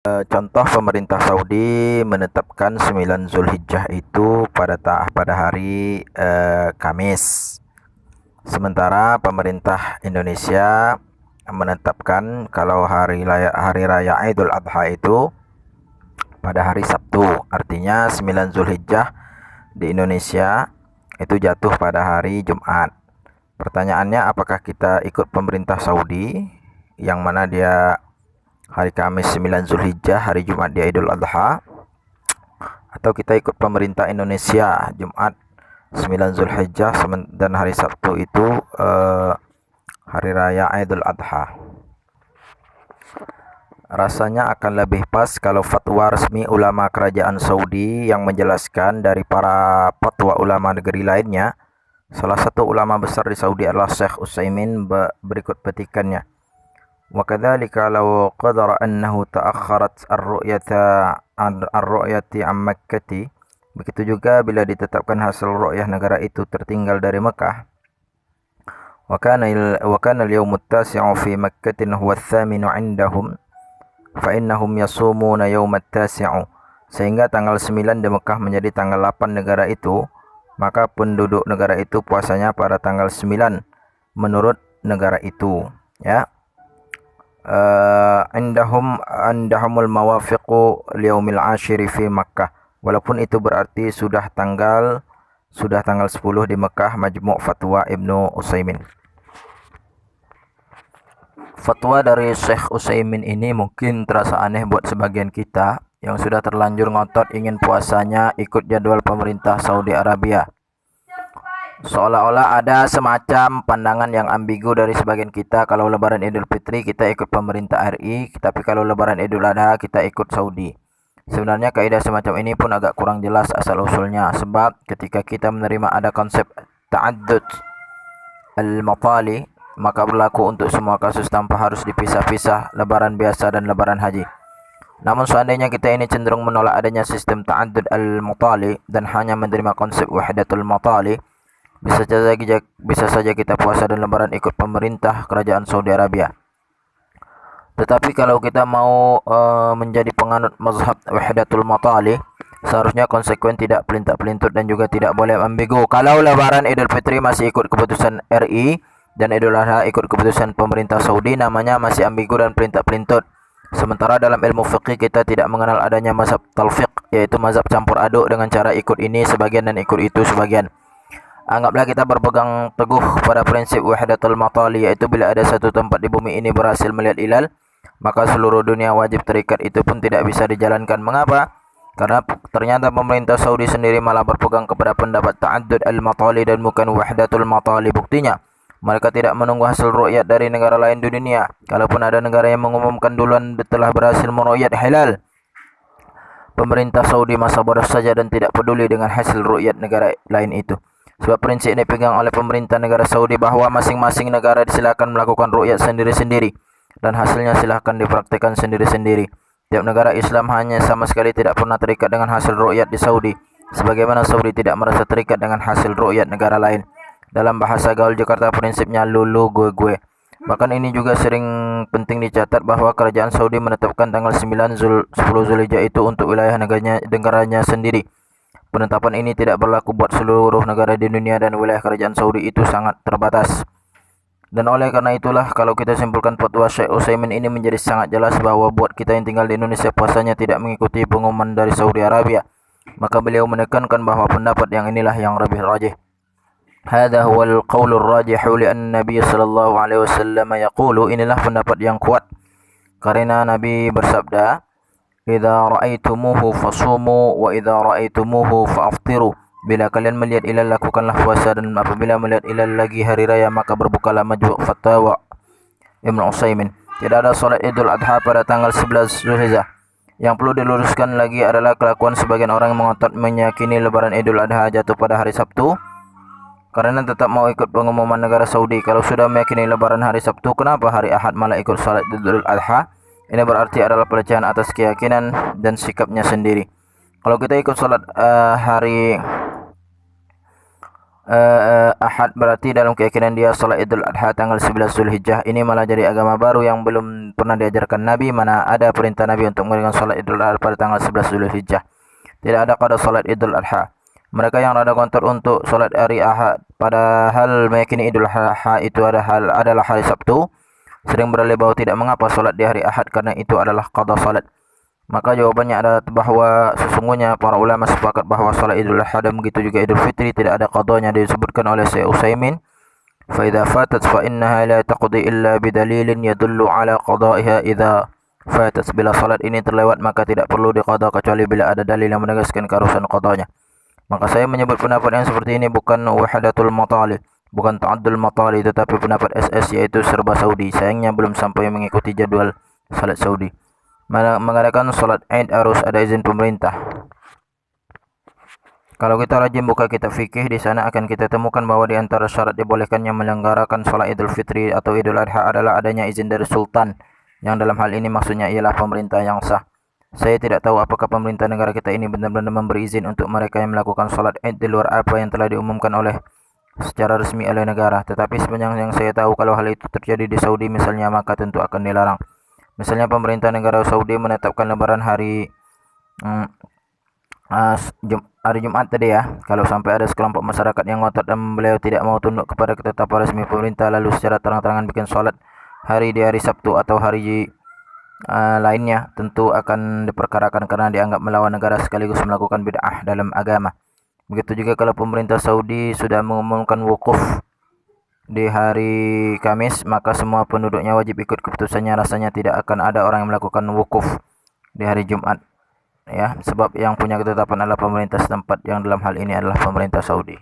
Contoh pemerintah Saudi menetapkan 9 Zulhijjah itu pada hari Kamis. Sementara pemerintah Indonesia menetapkan kalau hari raya Idul Adha itu pada hari Sabtu. Artinya 9 Zulhijjah di Indonesia itu jatuh pada hari Jumat. Pertanyaannya, apakah kita ikut pemerintah Saudi yang mana dia hari Kamis 9 Zulhijjah, hari Jumat dia Idul Adha, atau kita ikut pemerintah Indonesia Jumat 9 Zulhijjah dan hari Sabtu itu hari raya Idul Adha. Rasanya akan lebih pas kalau fatwa resmi ulama kerajaan Saudi yang menjelaskan dari para fatwa ulama negeri lainnya. Salah satu ulama besar di Saudi adalah Syekh Utsaimin, berikut petikannya. وكذلك لو قدر أنه تأخرت الرؤية عن مكة. Begitu juga bila ditetapkan hasil ru'yah negara itu tertinggal dari Mekah. وكان اليوم التاسع في مكة هو الثامن عندهم فإنهم يصومون يوم التاسع. Sehingga tanggal 9 di Mekah menjadi tanggal 8 negara itu, maka penduduk negara itu puasanya pada tanggal 9 menurut negara itu, ya. Indahumul mawafiqu liyaumil ashiri fi Makkah. Walaupun itu berarti sudah tanggal 10 di Mekah. Majmu' Fatwa Ibnu Utsaimin. Fatwa dari Syekh Utsaimin ini mungkin terasa aneh buat sebagian kita yang sudah terlanjur ngotot ingin puasanya ikut jadwal pemerintah Saudi Arabia. Seolah-olah ada semacam pandangan yang ambigu dari sebagian kita, kalau lebaran Idul Fitri kita ikut pemerintah RI, tapi kalau lebaran Idul Adha kita ikut Saudi. Sebenarnya kaidah semacam ini pun agak kurang jelas asal-usulnya, sebab ketika kita menerima ada konsep ta'addud al-matali, maka berlaku untuk semua kasus tanpa harus dipisah-pisah lebaran biasa dan lebaran haji. Namun seandainya kita ini cenderung menolak adanya sistem ta'addud al-matali dan hanya menerima konsep wahdatul matali, bisa saja kita puasa dan lebaran ikut pemerintah kerajaan Saudi Arabia. Tetapi kalau kita mau menjadi penganut mazhab wahdatul matali, seharusnya konsekuen, tidak pelintak-pelintut dan juga tidak boleh ambigu. Kalau lebaran Idul Fitri masih ikut keputusan RI dan Idul Adha ikut keputusan pemerintah Saudi, namanya masih ambigu dan pelintak-pelintut. Sementara dalam ilmu fiqih kita tidak mengenal adanya mazhab talfiq, yaitu mazhab campur aduk dengan cara ikut ini sebagian dan ikut itu sebagian. Anggaplah kita berpegang teguh pada prinsip wahdatul matali, yaitu bila ada satu tempat di bumi ini berhasil melihat hilal, maka seluruh dunia wajib terikat. Itu pun tidak bisa dijalankan. Mengapa? Karena ternyata pemerintah Saudi sendiri malah berpegang kepada pendapat ta'addud al-matali dan bukan wahdatul matali. Buktinya, mereka tidak menunggu hasil ru'yat dari negara lain di dunia. Kalaupun ada negara yang mengumumkan duluan telah berhasil meru'yat hilal, pemerintah Saudi masa bodoh saja dan tidak peduli dengan hasil ru'yat negara lain itu. Sebab prinsip ini dipegang oleh pemerintah negara Saudi bahawa masing-masing negara silakan melakukan ru'yat sendiri-sendiri dan hasilnya silakan dipraktikkan sendiri-sendiri. Tiap negara Islam hanya sama sekali tidak pernah terikat dengan hasil ru'yat di Saudi, sebagaimana Saudi tidak merasa terikat dengan hasil ru'yat negara lain. Dalam bahasa gaul Jakarta, prinsipnya lulu gue. Bahkan ini juga sering penting dicatat bahawa kerajaan Saudi menetapkan tanggal 10 Zulhijjah itu untuk wilayah negaranya sendiri. Penetapan ini tidak berlaku buat seluruh negara di dunia dan wilayah kerajaan Saudi itu sangat terbatas. Dan oleh karena itulah, kalau kita simpulkan fatwa Syekh Utsaimin ini menjadi sangat jelas bahawa buat kita yang tinggal di Indonesia puasanya tidak mengikuti pengumuman dari Saudi Arabia, maka beliau menekankan bahawa pendapat yang inilah yang lebih rajih. Hadza huwal qaulur rajih li'anna Nabi sallallahu alaihi wasallam yaqulu, inilah pendapat yang kuat karena Nabi bersabda, idza ra'aitumuhu fasumu wa idza ra'aitumuhu fa'aftiru. Bila kalian melihat hilal, lakukanlah puasa, dan apabila melihat hilal lagi hari raya, maka berbukalah. Majmu' Fatwa Ibnu Utsaimin. Tidak ada salat Idul Adha pada tanggal 11 Zulhijjah. Yang perlu diluruskan lagi adalah kelakuan sebagian orang yang mengotot meyakini lebaran Idul Adha jatuh pada hari Sabtu karena tetap mau ikut pengumuman negara Saudi. Kalau sudah meyakini lebaran hari Sabtu, kenapa hari Ahad malah ikut salat Idul Adha? Ini berarti adalah pelecehan atas keyakinan dan sikapnya sendiri. Kalau kita ikut salat hari Ahad, berarti dalam keyakinan dia salat Idul Adha tanggal 11 Zulhijjah. Ini malah jadi agama baru yang belum pernah diajarkan Nabi, mana ada perintah Nabi untuk mengadakan salat Idul Adha pada tanggal 11 Zulhijjah. Tidak ada qada salat Idul Adha. Mereka yang rada kontol untuk salat hari Ahad padahal meyakini Idul Adha itu adalah hari Sabtu, sering berdalil bahwa tidak mengapa salat di hari Ahad karena itu adalah qada salat. Maka jawabannya adalah bahwa sesungguhnya para ulama sepakat bahwa salat Idul Adha dan begitu juga Idul Fitri tidak ada qadanya. Disebutkan oleh Syekh Utsaimin, "Fa idza fatat fa innaha la taqdi illa bidalilin yadullu ala qada'iha idza fatat." Bila salat ini terlewat maka tidak perlu diqada kecuali bila ada dalil yang menegaskan keharusan qadanya. Maka saya menyebut pendapat yang seperti ini bukan wahdatul matalib, bukan ta'addul matalib, tetapi pendapat SS yaitu serba Saudi. Sayangnya belum sampai mengikuti jadwal salat Saudi. Mengadakan salat Id harus ada izin pemerintah. Kalau kita rajin buka kitab fikih, di sana akan kita temukan bahwa di antara syarat dibolehkannya menyelenggarakan salat Idul Fitri atau Idul Adha adalah adanya izin dari sultan, yang dalam hal ini maksudnya ialah pemerintah yang sah. Saya tidak tahu apakah pemerintah negara kita ini benar-benar memberi izin untuk mereka yang melakukan salat Id di luar apa yang telah diumumkan secara resmi oleh negara. Tetapi sepanjang yang saya tahu, kalau hal itu terjadi di Saudi misalnya, maka tentu akan dilarang. Misalnya pemerintah negara Saudi menetapkan lebaran hari Jumat tadi ya. Kalau sampai ada sekelompok masyarakat yang ngotot dan beliau tidak mau tunduk kepada ketetapan resmi pemerintah, lalu secara terang-terangan bikin sholat hari di hari Sabtu atau hari lainnya, tentu akan diperkarakan karena dianggap melawan negara sekaligus melakukan bid'ah dalam agama. Begitu juga kalau pemerintah Saudi sudah mengumumkan wukuf di hari Kamis, maka semua penduduknya wajib ikut keputusannya. Rasanya tidak akan ada orang yang melakukan wukuf di hari Jumat, ya, sebab yang punya ketetapan adalah pemerintah setempat, yang dalam hal ini adalah pemerintah Saudi.